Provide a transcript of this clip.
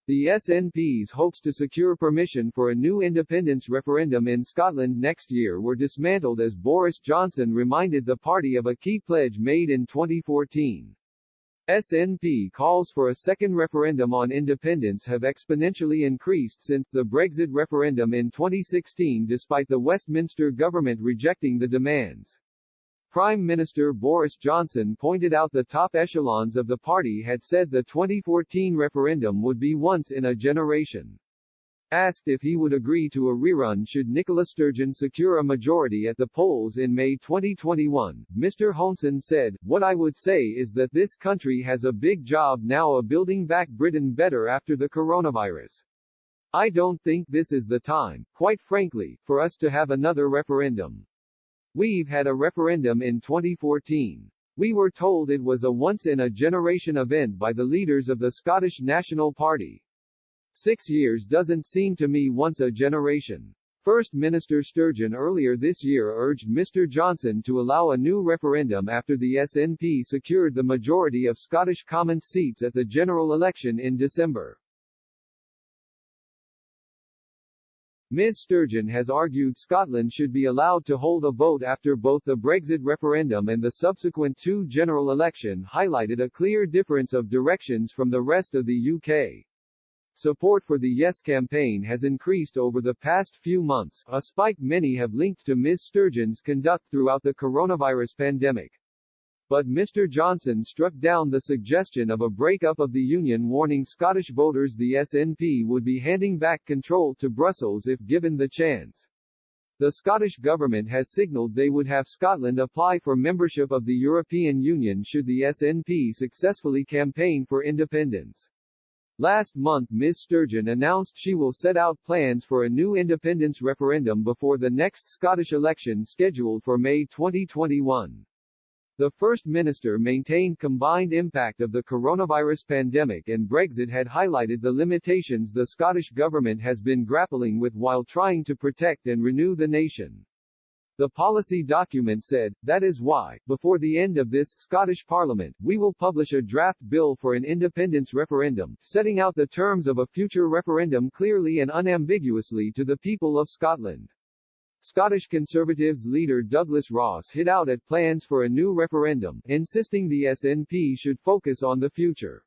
The SNP's hopes to secure permission for a new independence referendum in Scotland next year were dismantled as Boris Johnson reminded the party of a key pledge made in 2014. SNP calls for a second referendum on independence have exponentially increased since the Brexit referendum in 2016 despite the Westminster government rejecting the demands. Prime Minister Boris Johnson pointed out the top echelons of the party had said the 2014 referendum would be once in a generation. Asked if he would agree to a rerun should Nicola Sturgeon secure a majority at the polls in May 2021, Mr. Johnson said, "What I would say is that this country has a big job now of building back Britain better after the coronavirus. I don't think this is the time, quite frankly, for us to have another referendum. We've had a referendum in 2014. We were told it was a once-in-a-generation event by the leaders of the Scottish National Party. 6 years doesn't seem to me once a generation." First Minister Sturgeon earlier this year urged Mr. Johnson to allow a new referendum after the SNP secured the majority of Scottish Commons seats at the general election in December. Ms. Sturgeon has argued Scotland should be allowed to hold a vote after both the Brexit referendum and the subsequent two general election highlighted a clear difference of directions from the rest of the UK. Support for the Yes campaign has increased over the past few months, a spike many have linked to Ms. Sturgeon's conduct throughout the coronavirus pandemic. But Mr. Johnson struck down the suggestion of a breakup of the union, warning Scottish voters the SNP would be handing back control to Brussels if given the chance. The Scottish government has signalled they would have Scotland apply for membership of the European Union should the SNP successfully campaign for independence. Last month Ms. Sturgeon announced she will set out plans for a new independence referendum before the next Scottish election scheduled for May 2021. The First Minister maintained combined impact of the coronavirus pandemic and Brexit had highlighted the limitations the Scottish government has been grappling with while trying to protect and renew the nation. The policy document said, "That is why, before the end of this Scottish Parliament, we will publish a draft bill for an independence referendum, setting out the terms of a future referendum clearly and unambiguously to the people of Scotland." Scottish Conservatives leader Douglas Ross hit out at plans for a new referendum, insisting the SNP should focus on the future.